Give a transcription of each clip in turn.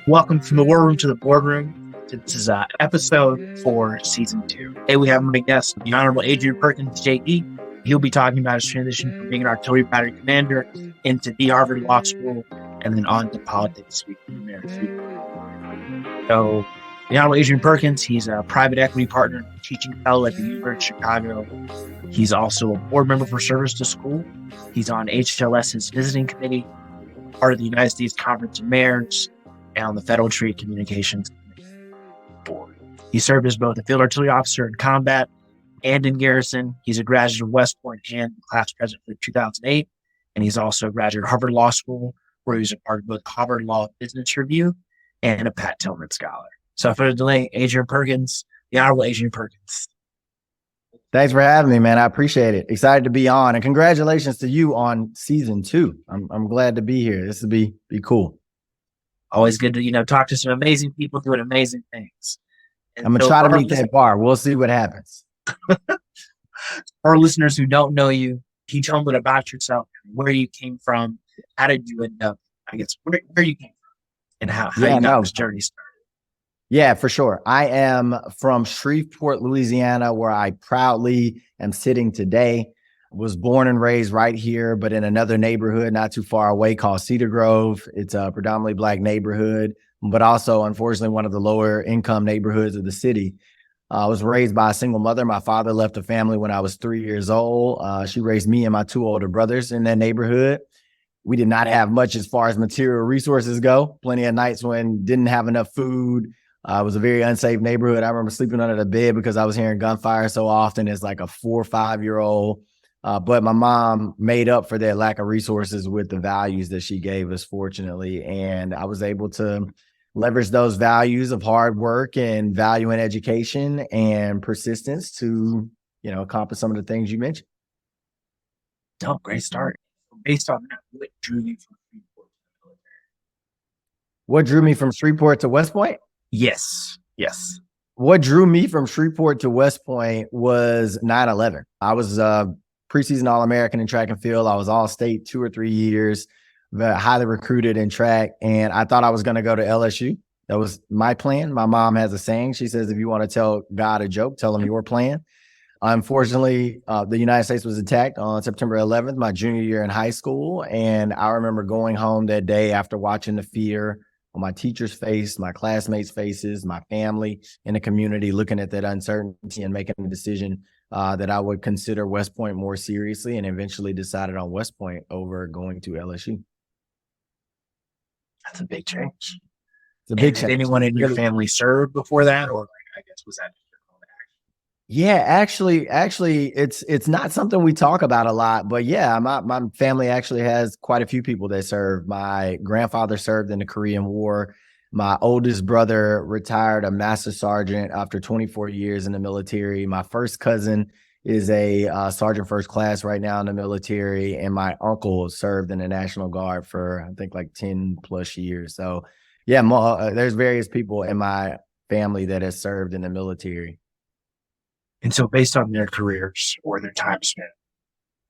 Welcome from the war room to the boardroom. This is episode 4, season 2. Today we have my guest, the Honorable Adrian Perkins, JD. He'll be talking about his transition from being an artillery battery commander into the Harvard Law School and then on to politics. So, the Honorable Adrian Perkins, he's a private equity partner, teaching fellow at the University of Chicago. He's also a board member for Service to School. He's on HLS's visiting committee, part of the United States Conference of Mayors, and on the Federal Trade Communications Board. He served as both a field artillery officer in combat and in garrison. He's a graduate of West Point and class president for 2008. And he's also a graduate of Harvard Law School, where he was a part of both Harvard Law Business Review and a Pat Tillman Scholar. So for the delay, Adrian Perkins, the Honorable Adrian Perkins. Thanks for having me, man. I appreciate it. Excited to be on, and congratulations to you on season 2. I'm glad to be here. This will be cool. Always good to, talk to some amazing people doing amazing things. And I'm going to try to meet that bar. We'll see what happens. Our listeners who don't know you, can you tell them a bit about yourself, where you came from, how did you end up, I guess, where you came from, and how you got this journey started? Yeah, for sure. I am from Shreveport, Louisiana, where I proudly am sitting today. Was born and raised right here, but in another neighborhood not too far away called Cedar Grove. It's a predominantly Black neighborhood, but also, unfortunately, one of the lower income neighborhoods of the city. I was raised by a single mother. My father left the family when I was 3 years old. She raised me and my 2 older brothers in that neighborhood. We did not have much as far as material resources go. Plenty of nights when didn't have enough food. It was a very unsafe neighborhood. I remember sleeping under the bed because I was hearing gunfire so often as like a 4 or 5 year old. But my mom made up for that lack of resources with the values that she gave us, fortunately. And I was able to leverage those values of hard work and value in education and persistence to, accomplish some of the things you mentioned. Oh, great start. Based on that, what drew you from Shreveport to the military? What drew me from Shreveport to West Point? Yes. What drew me from Shreveport to West Point was 9/11. I was preseason All-American in track and field. I was all-state 2 or 3 years, highly recruited in track, and I thought I was going to go to LSU. That was my plan. My mom has a saying. She says, if you want to tell God a joke, tell him your plan. Unfortunately, the United States was attacked on September 11th, my junior year in high school, and I remember going home that day after watching the fear on my teacher's face, my classmates' faces, my family in the community, looking at that uncertainty and making a decision that I would consider West Point more seriously, and eventually decided on West Point over going to LSU. That's a big change. It's a big change. Did anyone in your family serve before that, or I guess was that just your call to action? Yeah, actually, it's not something we talk about a lot, but yeah, my family actually has quite a few people that serve. My grandfather served in the Korean War. My oldest brother retired a master sergeant after 24 years in the military. My first cousin is a sergeant first class right now in the military. And my uncle served in the National Guard for, I think, like 10 plus years. So yeah, there's various people in my family that has served in the military. And so based on their careers or their time spent,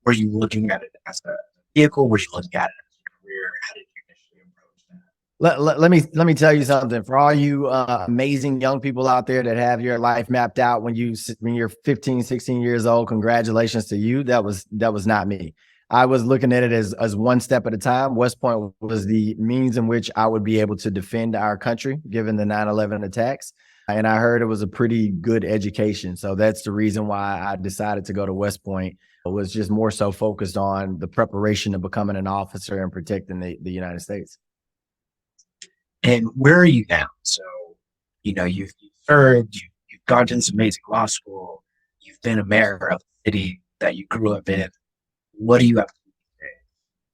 were you looking at it as a vehicle? Were you looking at it as a career? How did you initially approach that? Let me tell you something. For all you amazing young people out there that have your life mapped out when you're 15, 16 years old, congratulations to you. That was not me. I was looking at it as one step at a time. West Point was the means in which I would be able to defend our country, given the 9/11 attacks. And I heard it was a pretty good education. So that's the reason why I decided to go to West Point. It was just more so focused on the preparation of becoming an officer and protecting the United States. And where are you now? So, you've served, you've gone to this amazing law school, you've been a mayor of the city that you grew up in. What do you have to do today?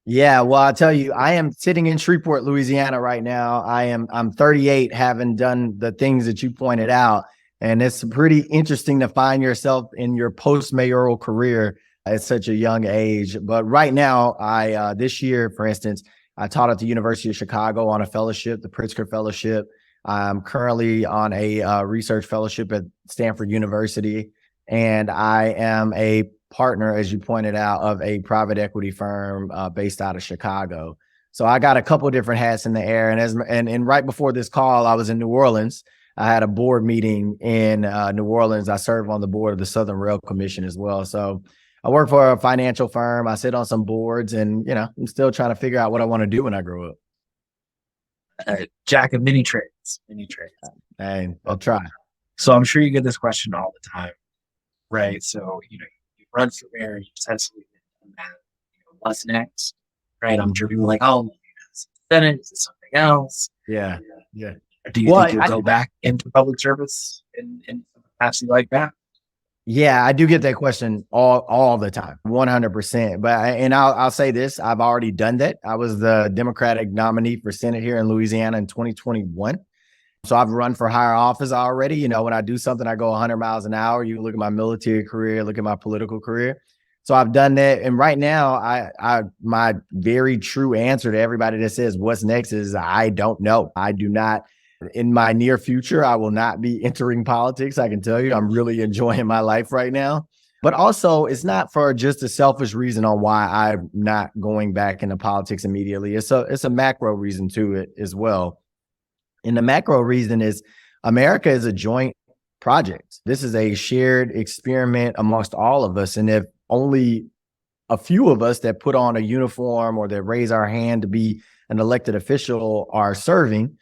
Yeah, well, I'll tell you, I am sitting in Shreveport, Louisiana right now. I'm 38, having done the things that you pointed out. And it's pretty interesting to find yourself in your post-mayoral career at such a young age. But right now, this year, for instance, I taught at the University of Chicago on a fellowship, the Pritzker Fellowship. I'm currently on a research fellowship at Stanford University, and I am a partner, as you pointed out, of a private equity firm based out of Chicago. So I got a couple of different hats in the air. And right before this call, I was in New Orleans. I had a board meeting in New Orleans. I serve on the board of the Southern Rail Commission as well. So I work for a financial firm. I sit on some boards, and I'm still trying to figure out what I want to do when I grow up. Jack of many trades. Hey, I'll try. So I'm sure you get this question all the time, right? So you run for mayor, you essentially what's next, right? I'm sure people are like, oh, is it Senate? Is it something else? Yeah. Do you think you'll go back into public service in some capacity like that? Yeah, I do get that question all the time, 100%. But I'll say this: I've already done that. I was the Democratic nominee for Senate here in Louisiana in 2021. So I've run for higher office already. When I do something, I go 100 miles an hour. You look at my military career, look at my political career. So I've done that. And right now, my very true answer to everybody that says what's next is I don't know. I do not. In my near future, I will not be entering politics. I can tell you, I'm really enjoying my life right now. But also, it's not for just a selfish reason on why I'm not going back into politics immediately. It's a macro reason to it as well. And the macro reason is America is a joint project. This is a shared experiment amongst all of us. And if only a few of us that put on a uniform or that raise our hand to be an elected official are serving,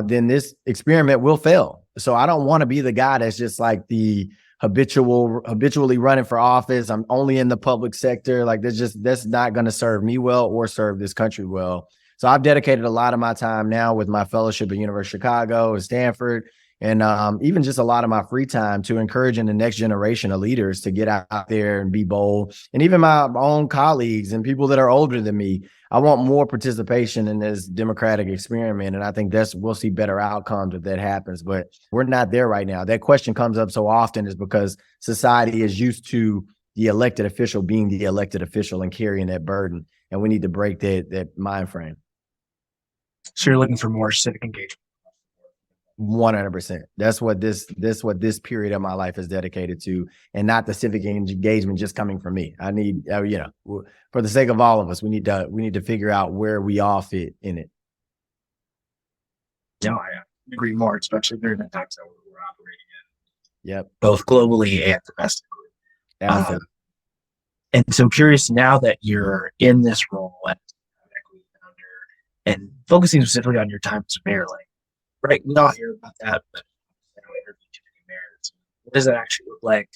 then this experiment will fail. So I don't want to be the guy that's just like the habitually running for office. I'm only in the public sector. Like that's not going to serve me well or serve this country well. So I've dedicated a lot of my time now with my fellowship at University of Chicago and Stanford, and even just a lot of my free time to encouraging the next generation of leaders to get out there and be bold. And even my own colleagues and people that are older than me, I want more participation in this democratic experiment. And I think we'll see better outcomes if that happens, but we're not there right now. That question comes up so often is because society is used to the elected official being the elected official and carrying that burden. And we need to break that mind frame. So you're looking for more civic engagement. 100%. That's what this period of my life is dedicated to, and not the civic engagement just coming from me. I need, for the sake of all of us, we need to figure out where we all fit in it. No, I agree more, especially during the times that we're operating in. Yep. Both globally and domestically. And so curious, now that you're in this role as equity founder and focusing specifically on your time as mayor, right, we all hear about that, but I don't interview too many mayors. What does it actually look like?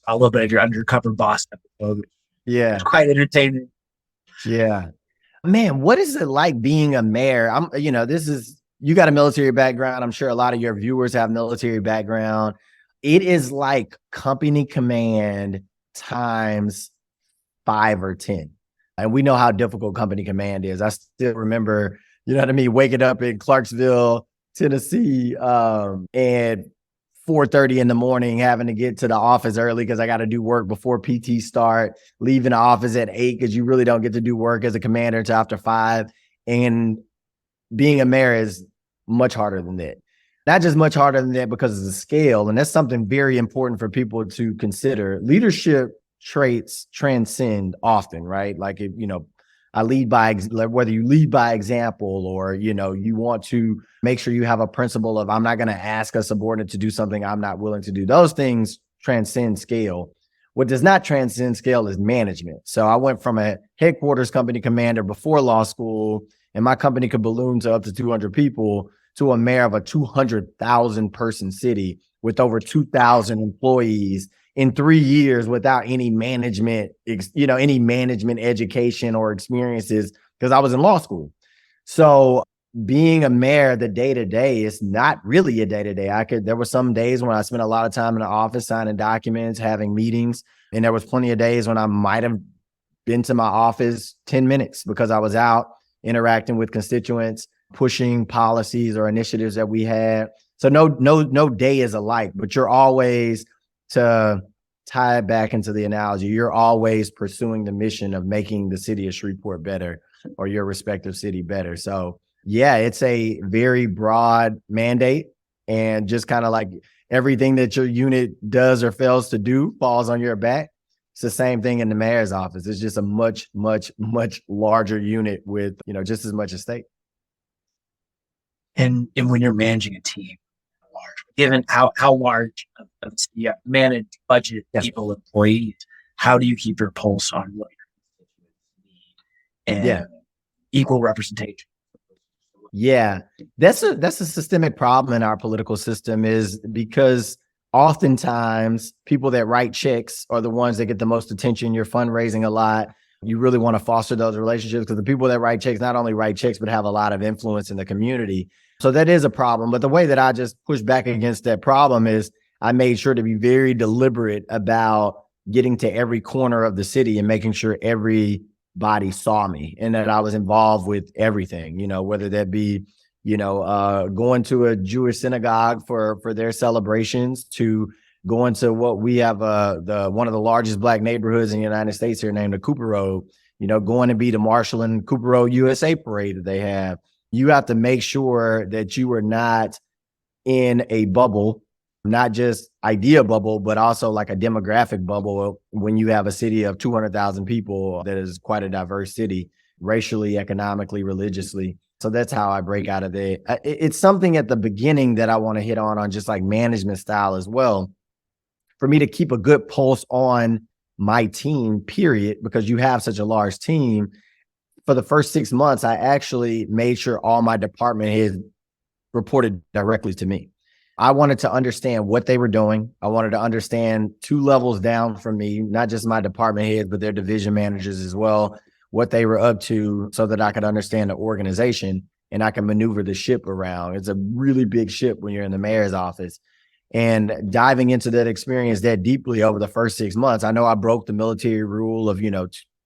A little bit of your undercover boss episode. Yeah. It's quite entertaining. Yeah. Man, what is it like being a mayor? You got a military background. I'm sure a lot of your viewers have military background. It is like company command times 5 or 10. And we know how difficult company command is. I still remember, waking up in Clarksville, Tennessee, and 4:30 in the morning, having to get to the office early because I got to do work before PT start, leaving the office at 8 because you really don't get to do work as a commander until after 5. And being a mayor is much harder than that. Not just much harder than that because of the scale. And that's something very important for people to consider. Leadership traits transcend often, right? Like, I lead by, whether you lead by example or, you want to make sure you have a principle of, I'm not going to ask a subordinate to do something I'm not willing to do. Those things transcend scale. What does not transcend scale is management. So I went from a headquarters company commander before law school, and my company could balloon to up to 200 people, to a mayor of a 200,000 person city with over 2,000 employees in 3 years without any management, any management education or experiences, because I was in law school. So being a mayor, the day-to-day is not really a day-to-day. There were some days when I spent a lot of time in the office signing documents, having meetings. And there was plenty of days when I might have been to my office 10 minutes because I was out interacting with constituents, pushing policies or initiatives that we had. So no day is alike, but you're always, to tie it back into the analogy, you're always pursuing the mission of making the city of Shreveport better or your respective city better. So yeah, it's a very broad mandate, and just kind of like everything that your unit does or fails to do falls on your back. It's the same thing in the mayor's office. It's just a much, much, much larger unit with, just as much at stake. And when you're managing a team, given how large of manage budget, people, employees, how do you keep your pulse on what your constituents need and equal representation? Yeah, that's a systemic problem in our political system, is because oftentimes people that write checks are the ones that get the most attention. You're fundraising a lot. You really want to foster those relationships, because the people that write checks not only write checks, but have a lot of influence in the community. So that is a problem. But the way that I just push back against that problem is I made sure to be very deliberate about getting to every corner of the city and making sure everybody saw me and that I was involved with everything, whether that be, going to a Jewish synagogue for their celebrations, to going to what we have, one of the largest Black neighborhoods in the United States here, named the Cooper Road, going to be the Marshall and Cooper Road USA parade that they have. You have to make sure that you are not in a bubble, not just idea bubble, but also like a demographic bubble when you have a city of 200,000 people that is quite a diverse city, racially, economically, religiously. So that's how I break out of there. It's something at the beginning that I want to hit on just like management style as well, for me to keep a good pulse on my team, period, because you have such a large team. For the first 6 months, I actually made sure all my department heads reported directly to me. I wanted to understand what they were doing. I wanted to understand 2 levels down from me, not just my department heads, but their division managers as well, what they were up to, so that I could understand the organization and I can maneuver the ship around. It's a really big ship when you're in the mayor's office. And diving into that experience that deeply over the first 6 months, I know I broke the military rule of,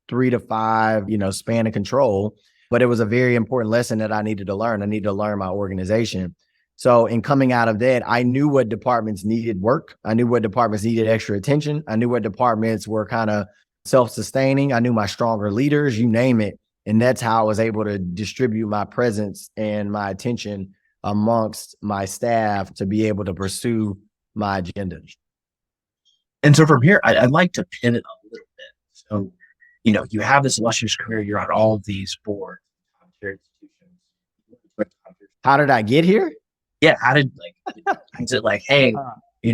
3 to 5, span of control, but it was a very important lesson that I needed to learn. I needed to learn my organization. So in coming out of that, I knew what departments needed work. I knew what departments needed extra attention. I knew what departments were kind of self-sustaining. I knew my stronger leaders, you name it. And that's how I was able to distribute my presence and my attention amongst my staff to be able to pursue my agenda. And so from here, I'd like to pin it a little bit. So, you have this illustrious career. You're on all of these boards. How did I get here? Yeah, is it like, hey,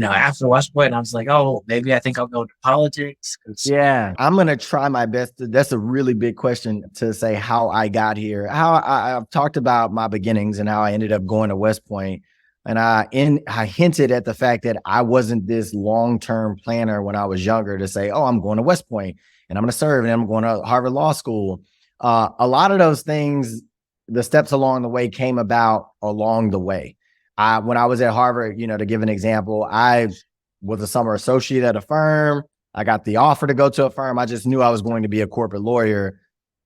after West Point, I was like, oh, maybe I think I'll go into politics. Yeah, I'm going to try my best. That's a really big question to say how I got here. I've talked about my beginnings and how I ended up going to West Point. And I hinted at the fact that I wasn't this long-term planner when I was younger to say, oh, I'm going to West Point and I'm going to serve and I'm going to Harvard Law School. A lot of those things, the steps along the way came about along the way. When I was at Harvard, to give an example, I was a summer associate at a firm. I got the offer to go to a firm. I just knew I was going to be a corporate lawyer.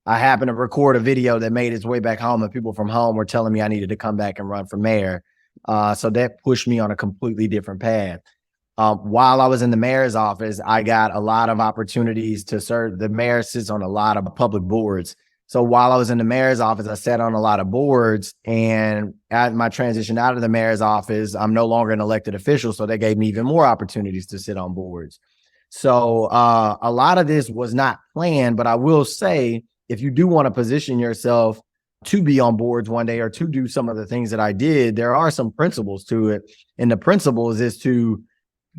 I happened to record a video that made its way back home, and people from home were telling me I needed to come back and run for mayor. So that pushed me on a completely different path. While I was in the mayor's office, I got a lot of opportunities to serve. The mayor sits on a lot of public boards. So while I was in the mayor's office, I sat on a lot of boards, and at my transition out of the mayor's office, I'm no longer an elected official. So they gave me even more opportunities to sit on boards. So a lot of this was not planned, but I will say, if you do want to position yourself to be on boards one day or to do some of the things that I did, there are some principles to it. And the principles is to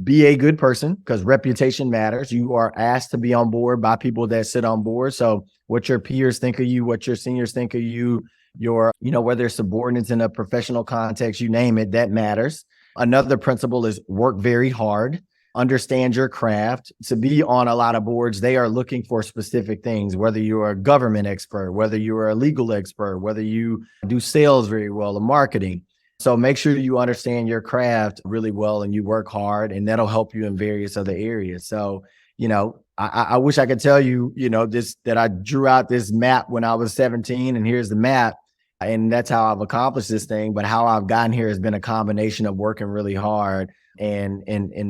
be a good person, because reputation matters. You are asked to be on board by people that sit on board. So what your peers think of you, what your seniors think of you, whether subordinates in a professional context, you name it, that matters. Another principle is work very hard, understand your craft. To be on a lot of boards, they are looking for specific things, whether you're a government expert, whether you're a legal expert, whether you do sales very well or marketing. So make sure you understand your craft really well and you work hard, and that'll help you in various other areas. So, I wish I could tell you, that I drew out this map when I was 17 and here's the map and that's how I've accomplished this thing. But how I've gotten here has been a combination of working really hard and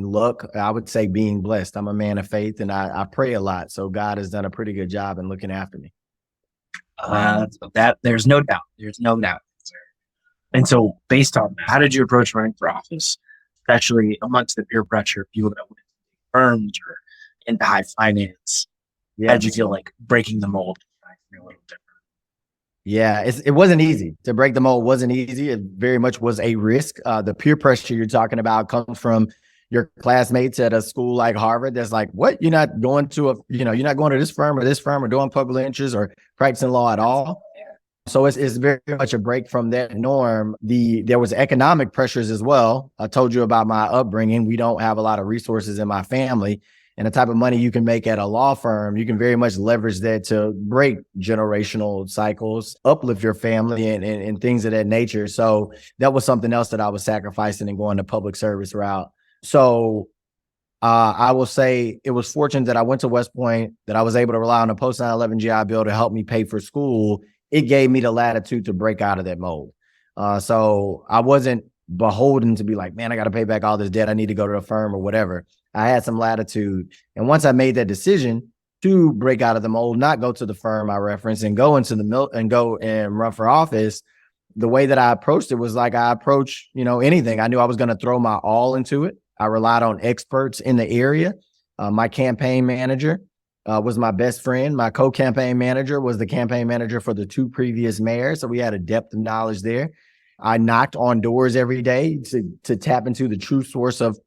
luck. I would say being blessed. I'm a man of faith and I pray a lot. So God has done a pretty good job in looking after me. That there's no doubt. There's no doubt. And so based on that, how did you approach running for office, especially amongst the peer pressure of people that went to firms or into high finance. How Yeah. did you feel like breaking the mold? Yeah, it wasn't easy to break the mold. Wasn't easy. It very much was a risk. The peer pressure you're talking about comes from your classmates at a school like Harvard. That's like, what? You're not going to you're not going to this firm or doing public interest or practicing law at all. So it's very much a break from that norm. There was economic pressures as well. I told you about my upbringing. We don't have a lot of resources in my family. And the type of money you can make at a law firm, you can very much leverage that to break generational cycles, uplift your family and things of that nature. So that was something else that I was sacrificing and going the public service route. So I will say it was fortunate that I went to West Point, that I was able to rely on the post 9/11 GI Bill to help me pay for school. It gave me the latitude to break out of that mold. So I wasn't beholden to be like, man, I got to pay back all this debt. I need to go to the firm or whatever. I had some latitude. And once I made that decision to break out of the mold, not go to the firm I referenced and go into the mill and go and run for office, the way that I approached it was like I approach, anything. I knew I was going to throw my all into it. I relied on experts in the area. My campaign manager was my best friend. My co-campaign manager was the campaign manager for the 2 previous mayors. So we had a depth of knowledge there. I knocked on doors every day to tap into the true source of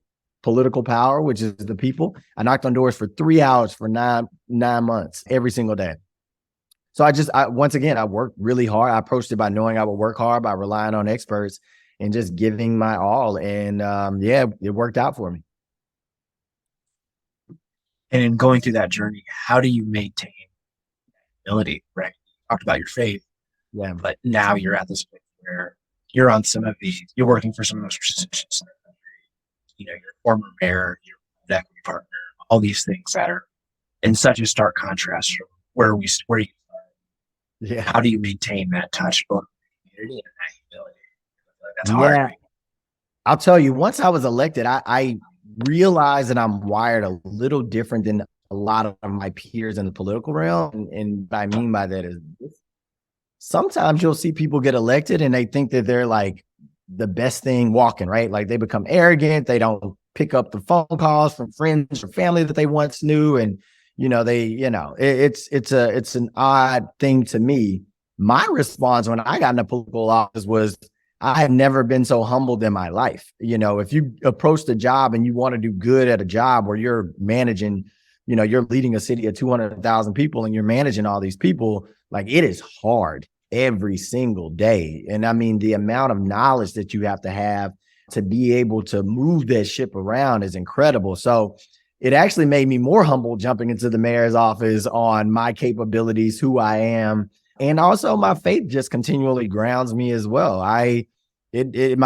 political power, which is the people. I knocked on doors for 3 hours for nine months, every single day. So once again, I worked really hard. I approached it by knowing I would work hard, by relying on experts and just giving my all. And it worked out for me. And in going through that journey, how do you maintain humility, right? You talked about your faith, but now you're at this point where you're on you're working for some of the most prestigious, your former mayor, your equity partner, all these things that are in such a stark contrast from where you started. Yeah. How do you maintain that touch both community and that humility? That's hard. Yeah. I'll tell you, once I was elected, I realized that I'm wired a little different than a lot of my peers in the political realm. And what I mean by that is sometimes you'll see people get elected and they think that they're like the best thing walking, right? Like they become arrogant. They don't pick up the phone calls from friends or family that they once knew. And, it's an odd thing to me. My response when I got into political office was, I have never been so humbled in my life. If you approach the job and you want to do good at a job where you're managing, you're leading a city of 200,000 people and you're managing all these people, like it is hard every single day. And I mean, the amount of knowledge that you have to be able to move that ship around is incredible. So it actually made me more humble jumping into the mayor's office on my capabilities, who I am. And also my faith just continually grounds me as well. My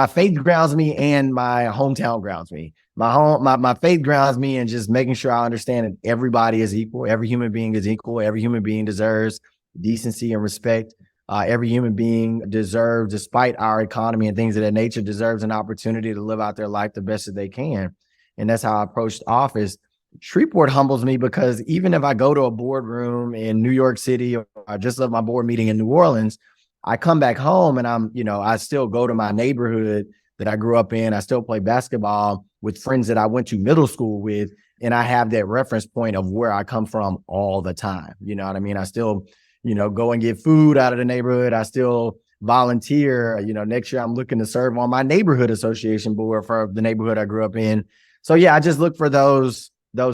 faith grounds me and my hometown grounds me. My faith grounds me in just making sure I understand that everybody is equal. Every human being is equal. Every human being deserves decency and respect. Every human being deserves, despite our economy and things of that nature, deserves an opportunity to live out their life the best that they can. And that's how I approached office. Shreveport humbles me because even if I go to a boardroom in New York City or I just left my board meeting in New Orleans, I come back home and I still go to my neighborhood that I grew up in. I still play basketball with friends that I went to middle school with. And I have that reference point of where I come from all the time. You know what I mean? I still, go and get food out of the neighborhood. I still volunteer. Next year I'm looking to serve on my neighborhood association board for the neighborhood I grew up in. So yeah, I just look for those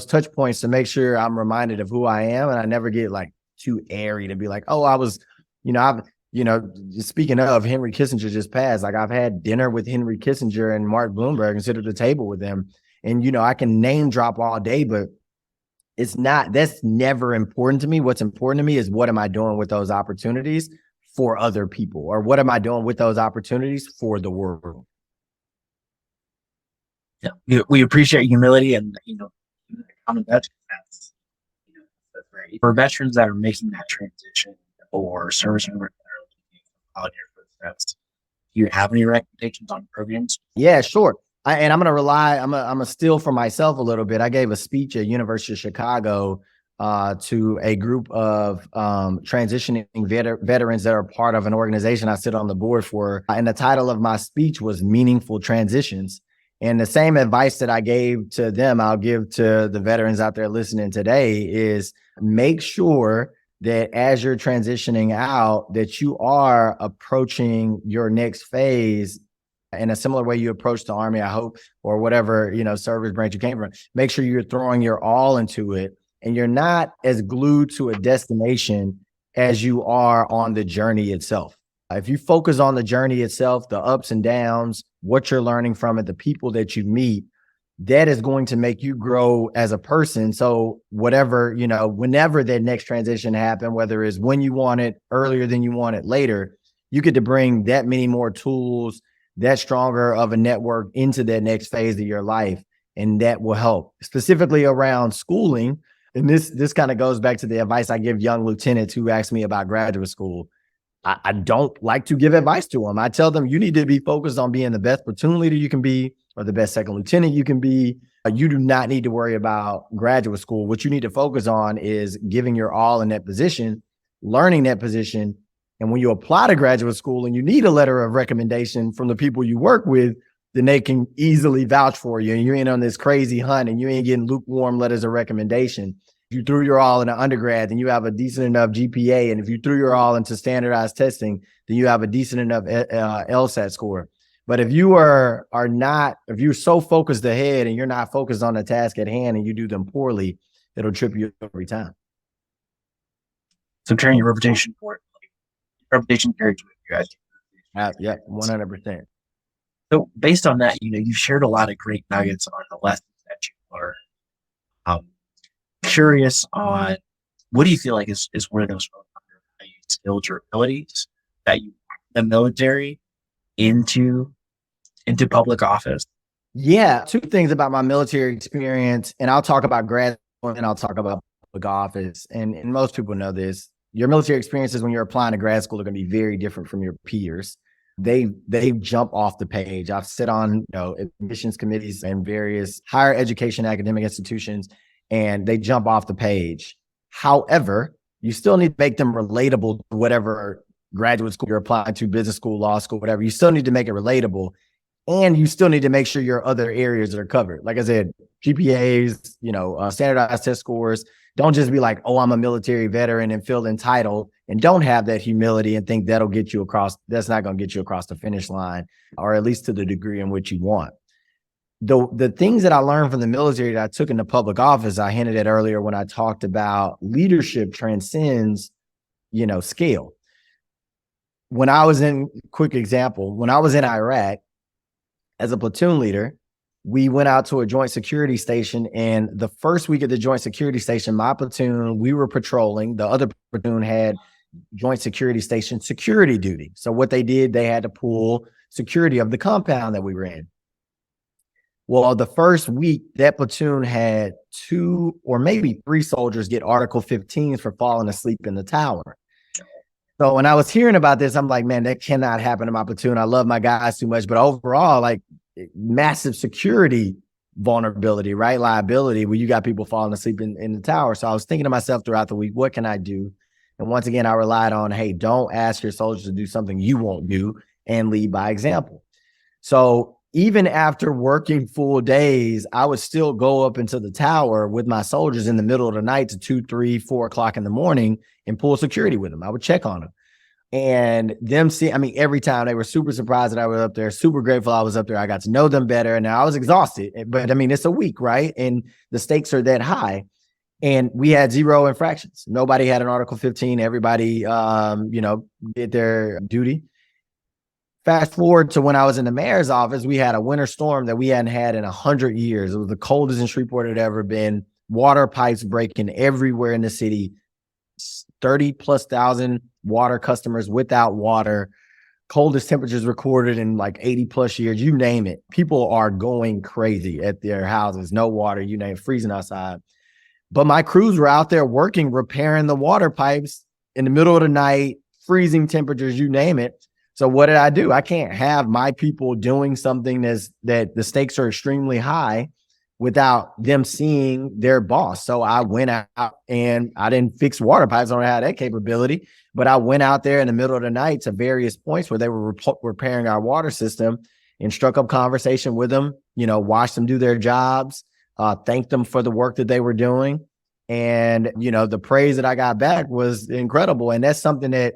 touch points to make sure I'm reminded of who I am. And I never get like too airy to be like, oh, I was, speaking of Henry Kissinger just passed, like I've had dinner with Henry Kissinger and Mark Bloomberg and sit at the table with them. And, I can name drop all day, but that's never important to me. What's important to me is what am I doing with those opportunities for other people, or what am I doing with those opportunities for the world? Yeah, we appreciate humility and, common veterans. That's great. For veterans that are making that transition or service members that are looking your footsteps, do you have any recommendations on programs? Yeah, sure. And I'm going to rely, I'm going to steal for myself a little bit. I gave a speech at University of Chicago to a group of transitioning veterans that are part of an organization I sit on the board for. And the title of my speech was Meaningful Transitions. And the same advice that I gave to them, I'll give to the veterans out there listening today is make sure that as you're transitioning out, that you are approaching your next phase in a similar way you approach the Army, I hope, or whatever, service branch you came from. Make sure you're throwing your all into it and you're not as glued to a destination as you are on the journey itself. If you focus on the journey itself, the ups and downs, what you're learning from it, the people that you meet, that is going to make you grow as a person. So whatever, whenever that next transition happens, whether it's when you want it, earlier than you want it, later, you get to bring that many more tools, that stronger of a network into that next phase of your life. And that will help specifically around schooling. And this kind of goes back to the advice I give young lieutenants who ask me about graduate school. I don't like to give advice to them. I tell them you need to be focused on being the best platoon leader you can be or the best second lieutenant you can be. You do not need to worry about graduate school. What you need to focus on is giving your all in that position, learning that position. And when you apply to graduate school and you need a letter of recommendation from the people you work with, then they can easily vouch for you. And you ain't on this crazy hunt and you ain't getting lukewarm letters of recommendation. If you threw your all in an undergrad, then you have a decent enough GPA. And if you threw your all into standardized testing, then you have a decent enough LSAT score. But if you are not, if you're so focused ahead and you're not focused on the task at hand and you do them poorly, it'll trip you every time. So carrying your reputation for reputation carries with you guys. Yeah, 100%. So based on that, you've shared a lot of great nuggets on the lessons that you learned. Curious on what do you feel like is one of those skills or abilities that you the military into public office? Yeah, two things about my military experience, and I'll talk about grad school and I'll talk about public office. And most people know this. Your military experiences when you're applying to grad school are going to be very different from your peers. They jump off the page. I've sit on admissions committees and various higher education academic institutions, and they jump off the page. However, you still need to make them relatable to whatever graduate school you're applying to, business school, law school, whatever. You still need to make it relatable. And you still need to make sure your other areas are covered. Like I said, GPAs, standardized test scores. Don't just be like, oh, I'm a military veteran and feel entitled and don't have that humility and think that'll get you across. That's not going to get you across the finish line, or at least to the degree in which you want. The things that I learned from the military that I took into public office, I hinted at earlier when I talked about leadership transcends, scale. When I was in Iraq as a platoon leader, we went out to a joint security station, and the first week of the joint security station, my platoon, we were patrolling. The other platoon had joint security station security duty. So what they did, they had to pull security of the compound that we were in. Well, the first week, that platoon had 2 or maybe 3 soldiers get Article 15s for falling asleep in the tower. So when I was hearing about this, I'm like, man, that cannot happen to my platoon. I love my guys too much. But overall, like massive security vulnerability, right? Liability, where you got people falling asleep in the tower. So I was thinking to myself throughout the week, what can I do? And once again, I relied on, hey, don't ask your soldiers to do something you won't do and lead by example. So even after working full days, I would still go up into the tower with my soldiers in the middle of the night to 2, 3, 4 o'clock in the morning and pull security with them. I would check on them. And every time they were super surprised that I was up there, super grateful I was up there. I got to know them better. And I was exhausted, but it's a week, right? And the stakes are that high. And we had 0 infractions. Nobody had an Article 15. Everybody, did their duty. Fast forward to when I was in the mayor's office, we had a winter storm that we hadn't had in 100 years. It was the coldest in Shreveport it had ever been. Water pipes breaking everywhere in the city. 30,000+ water customers without water. Coldest temperatures recorded in like 80+ years. You name it. People are going crazy at their houses. No water, you name it, freezing outside. But my crews were out there working, repairing the water pipes in the middle of the night, freezing temperatures, you name it. So what did I do? I can't have my people doing something that the stakes are extremely high without them seeing their boss. So I went out and I didn't fix water pipes. I don't have that capability, but I went out there in the middle of the night to various points where they were repairing our water system. and struck up conversation with them, watched them do their jobs, thanked them for the work that they were doing. And, the praise that I got back was incredible. And that's something that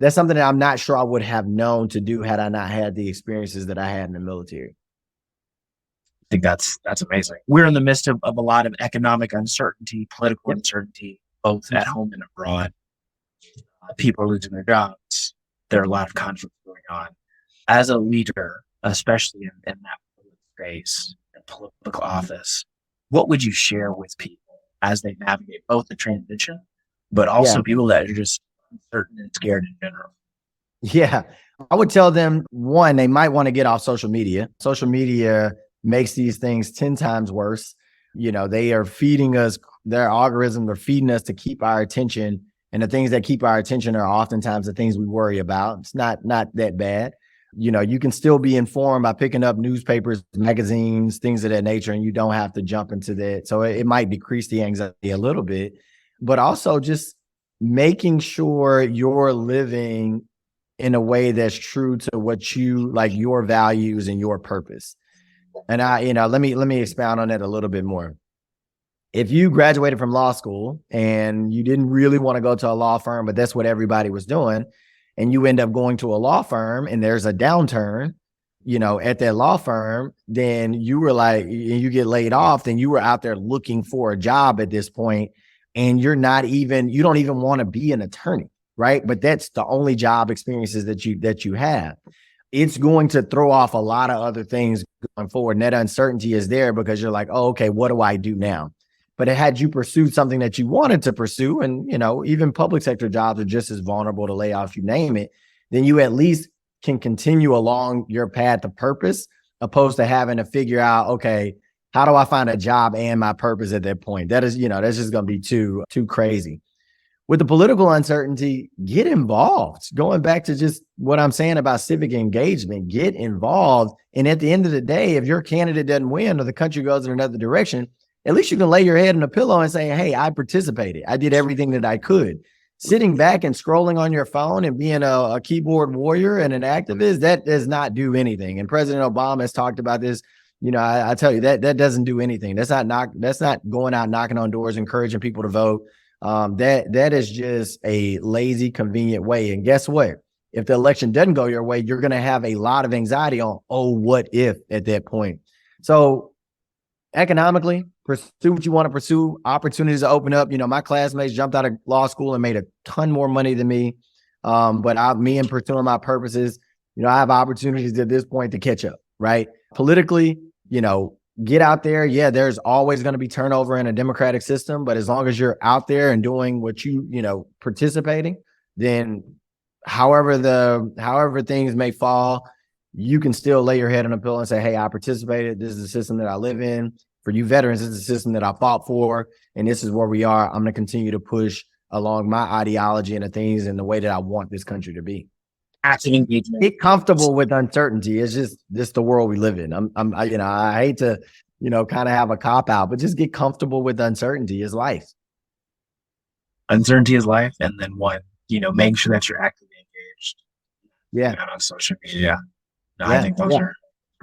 I'm not sure I would have known to do had I not had the experiences that I had in the military. I think that's amazing. We're in the midst of a lot of economic uncertainty, political uncertainty, both at home and abroad. People are losing their jobs. There are a lot of conflicts going on. As a leader, especially in that political space, in political office, what would you share with people as they navigate both the transition, but also people that are just uncertain and scared in general? Yeah, I would tell them, one, they might want to get off social media. Social media makes these things 10 times worse. They are feeding us, their algorithms are feeding us to keep our attention. And the things that keep our attention are oftentimes the things we worry about. It's not that bad. You can still be informed by picking up newspapers, magazines, things of that nature, and you don't have to jump into that. So it might decrease the anxiety a little bit, but also just making sure you're living in a way that's true to what you like, your values and your purpose. And let me expound on that a little bit more. If you graduated from law school and you didn't really want to go to a law firm, but that's what everybody was doing, and you end up going to a law firm and there's a downturn, at that law firm, then you were like, you get laid off, then you were out there looking for a job at this point, and you don't even want to be an attorney, right? But that's the only job experiences that you have. It's going to throw off a lot of other things going forward. And that uncertainty is there because you're like, oh, okay, what do I do now? But had you pursued something that you wanted to pursue, and, even public sector jobs are just as vulnerable to layoffs, you name it, then you at least can continue along your path of purpose, opposed to having to figure out, okay, how do I find a job and my purpose at that point? That is, that's just going to be too crazy. With the political uncertainty, get involved. Going back to just what I'm saying about civic engagement, get involved. And at the end of the day, if your candidate doesn't win or the country goes in another direction, at least you can lay your head on a pillow and say, hey, I participated. I did everything that I could. Sitting back and scrolling on your phone and being a keyboard warrior and an activist, that does not do anything. And President Obama has talked about this. I tell you, that doesn't do anything. That's not going out knocking on doors, encouraging people to vote. That is just a lazy, convenient way. And guess what? If the election doesn't go your way, you're going to have a lot of anxiety on, oh, what if at that point? So economically, pursue what you want to pursue. Opportunities to open up. My classmates jumped out of law school and made a ton more money than me. But me and pursuing my purposes, I have opportunities at this point to catch up, right? Politically, get out there. Yeah, there's always going to be turnover in a democratic system, but as long as you're out there and doing what participating, then however things may fall, you can still lay your head on a pillow and say, hey, I participated. This is the system that I live in. For you veterans, this is the system that I fought for, and this is where we are. I'm going to continue to push along my ideology and the things and the way that I want this country to be. Active engagement. Get comfortable with uncertainty. It's just the world we live in. I hate to, kind of have a cop out, but just get comfortable with uncertainty is life. Uncertainty is life. And then making sure that you're actively engaged. Yeah. On social media. I think those are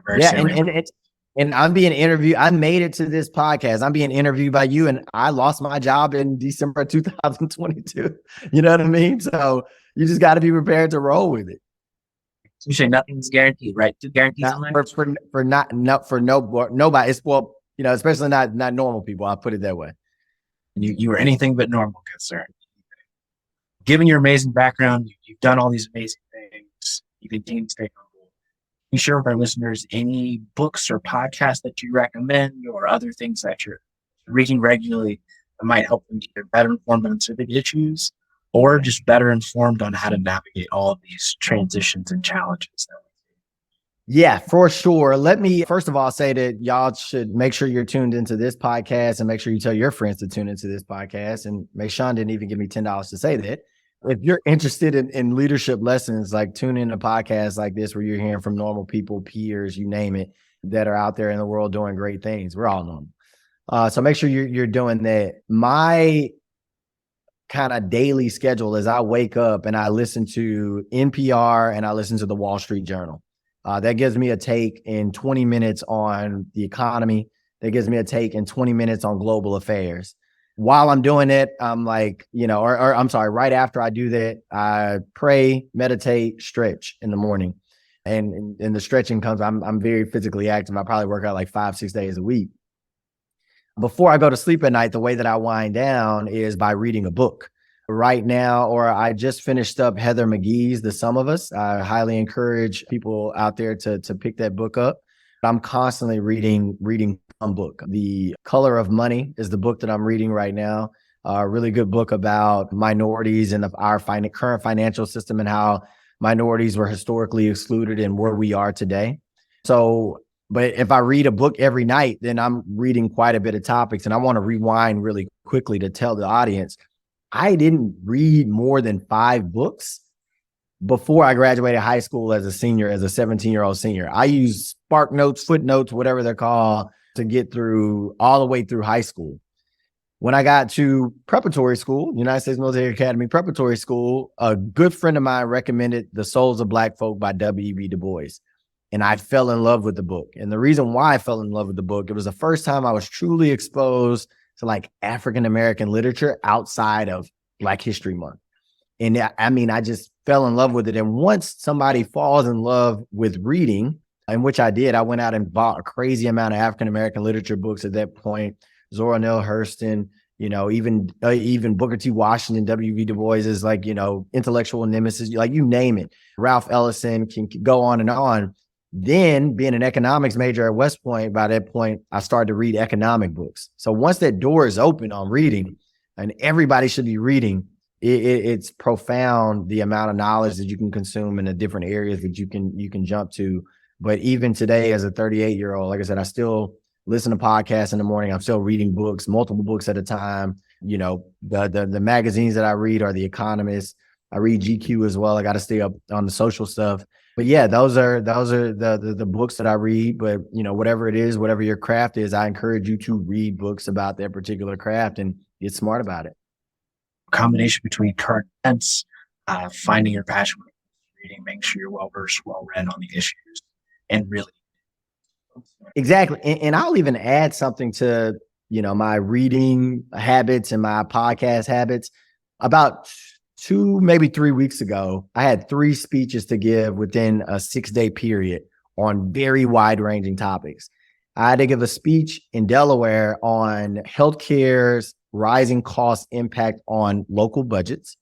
very salient. And I'm being interviewed. I made it to this podcast. I'm being interviewed by you, and I lost my job in December 2022. You know what I mean? So you just got to be prepared to roll with it. You say nothing's guaranteed, right? Two guarantees on life? For nobody. It's especially not normal people. I'll put it that way. You are anything but normal, good sir. Given your amazing background, you've done all these amazing things. You continue to stay humble. Can you share with our listeners any books or podcasts that you recommend, or other things that you're reading regularly that might help them get better informed on civic issues, or just better informed on how to navigate all of these transitions and challenges? Yeah, for sure. Let me first of all say that y'all should make sure you're tuned into this podcast, and make sure you tell your friends to tune into this podcast. And Sean didn't even give me $10 to say that. If you're interested in leadership lessons, like tune in to podcasts like this, where you're hearing from normal people, peers, you name it, that are out there in the world doing great things. We're all normal. So make sure you're doing that. My kind of daily schedule is I wake up and I listen to NPR and I listen to the Wall Street Journal. That gives me a take in 20 minutes on the economy. That gives me a take in 20 minutes on global affairs. While I'm doing it, I'm like, or I'm sorry, right after I do that, I pray, meditate, stretch in the morning. And the stretching comes, I'm very physically active. I probably work out like 5-6 days a week. Before I go to sleep at night, the way that I wind down is by reading a book. Right now, or I just finished up Heather McGee's The Sum of Us. I highly encourage people out there to pick that book up. I'm constantly reading one book. The Color of Money is the book that I'm reading right now. A really good book about minorities and our current financial system and how minorities were historically excluded and where we are today. So, but if I read a book every night, then I'm reading quite a bit of topics. And I want to rewind really quickly to tell the audience, I didn't read more than 5 books before I graduated high school as a senior, as a 17-year-old senior. I used Spark Notes, footnotes, whatever they're called, to get through all the way through high school. When I got to preparatory school, United States Military Academy preparatory school, a good friend of mine recommended The Souls of Black Folk by W.E.B. Du Bois. And I fell in love with the book. And the reason why I fell in love with the book, it was the first time I was truly exposed to like African-American literature outside of Black History Month. And I just fell in love with it. And once somebody falls in love with reading, in which I did, I went out and bought a crazy amount of African-American literature books at that point. Zora Neale Hurston, even Booker T. Washington, W.B. Du Bois is like, intellectual nemesis, like you name it. Ralph Ellison can go on and on. Then being an economics major at West Point, by that point, I started to read economic books. So once that door is open on reading, and everybody should be reading, it's profound the amount of knowledge that you can consume in the different areas that you can jump to. But even today, as a 38-year-old, like I said, I still listen to podcasts in the morning. I'm still reading books, multiple books at a time. The magazines that I read are The Economist. I read GQ as well. I got to stay up on the social stuff. But yeah, those are the books that I read. But whatever it is, whatever your craft is, I encourage you to read books about that particular craft and get smart about it. Combination between current events, finding your passion, reading, making sure you're well versed, well read on the issues, and really. Exactly, and I'll even add something to my reading habits and my podcast habits. About 2, maybe 3 weeks ago, I had 3 speeches to give within a 6-day period on very wide-ranging topics. I had to give a speech in Delaware on healthcare's rising cost impact on local budgets.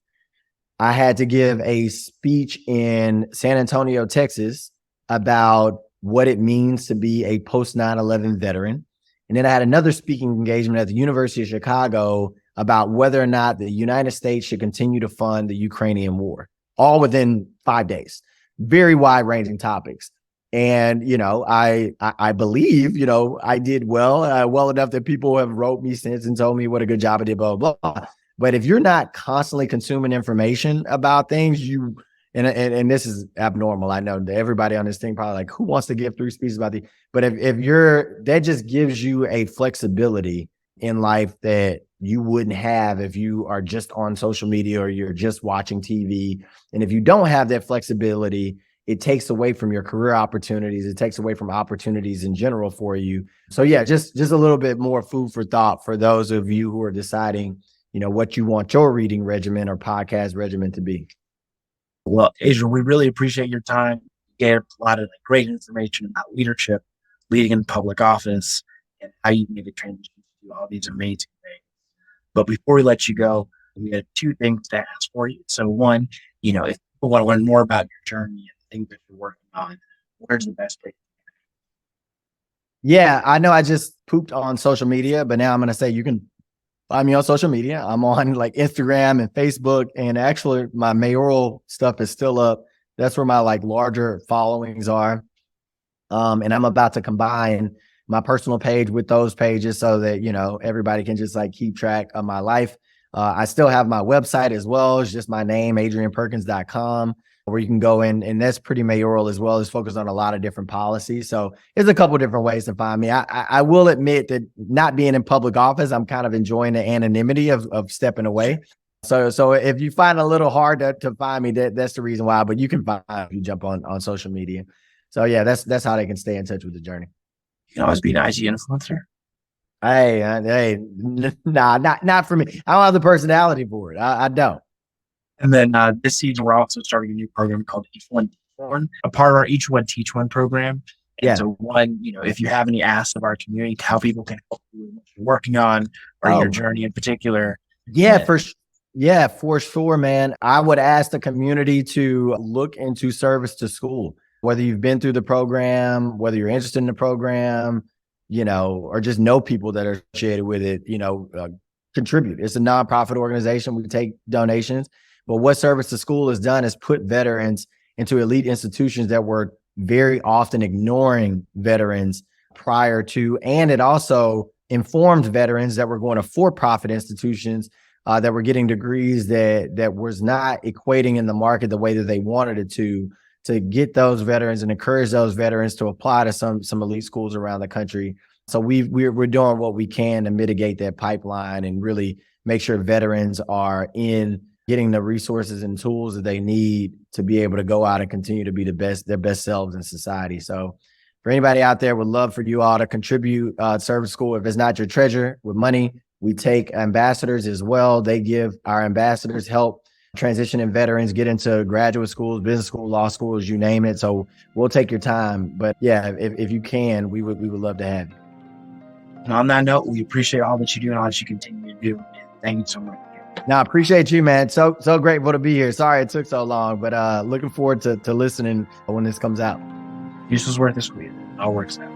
I had to give a speech in San Antonio, Texas, about what it means to be a post 9/11 veteran. And then I had another speaking engagement at the University of Chicago about whether or not the United States should continue to fund the Ukrainian war, all within 5 days. Very wide-ranging topics. And, I believe, I did well enough that people have wrote me since and told me what a good job I did, blah, blah, blah. But if you're not constantly consuming information about things, and this is abnormal. I know that everybody on this thing probably like, who wants to give 3 speeches about the, but that just gives you a flexibility in life that you wouldn't have if you are just on social media or you're just watching TV. And if you don't have that flexibility, it takes away from your career opportunities. It takes away from opportunities in general for you. So yeah, just a little bit more food for thought for those of you who are deciding, what you want your reading regimen or podcast regimen to be. Well, Adrian, we really appreciate your time. You gave a lot of great information about leadership, leading in public office, and how you made the transition to do all these amazing things. But before we let you go, we had 2 things to ask for you. So one, if people want to learn more about your journey and things that you're working on, where's the best place? Yeah, I know I just pooped on social media, but now I'm going to say you can find me on social media. I'm on like Instagram and Facebook, and actually my mayoral stuff is still up. That's where my larger followings are. And I'm about to combine my personal page with those pages so that, everybody can just keep track of my life. I still have my website as well. It's just my name, adrianperkins.com, where you can go in, and that's pretty mayoral as well. It's focused on a lot of different policies. So there's a couple different ways to find me. I will admit that not being in public office, I'm kind of enjoying the anonymity of stepping away. So if you find it a little hard to find me, that's the reason why, but you can find me if you jump on social media. So yeah, that's how they can stay in touch with the journey. You can always be an IG influencer. Nah, not for me. I don't have the personality for it. I don't. And then this season, we're also starting a new program called Each One Teach One, a part of our Each One Teach One program. And Yeah. so if you have any asks of our community, how people can help you with what you're working on or your journey in particular. Yeah, for sure, man. I would ask the community to look into service to school, whether you've been through the program, whether you're interested in the program, or just know people that are associated with it, contribute. It's a nonprofit organization. We take donations. But what Service to School has done is put veterans into elite institutions that were very often ignoring veterans prior to, and it also informed veterans that were going to for-profit institutions that were getting degrees that was not equating in the market the way that they wanted it to get those veterans and encourage those veterans to apply to some elite schools around the country. So we're doing what we can to mitigate that pipeline and really make sure veterans are in getting the resources and tools that they need to be able to go out and continue to be their best selves in society. So for anybody out there, would love for you all to contribute Service School. If it's not your treasure with money, we take ambassadors as well. They give our ambassadors help transitioning veterans get into graduate schools, business school, law schools, you name it. So we'll take your time. But yeah, if you can, we would love to have you. And on that note, we appreciate all that you do and all that you continue to do. Thank you so much. No, I appreciate you, man. So grateful to be here. Sorry it took so long, but looking forward to listening when this comes out. This was worth this week. It all works out.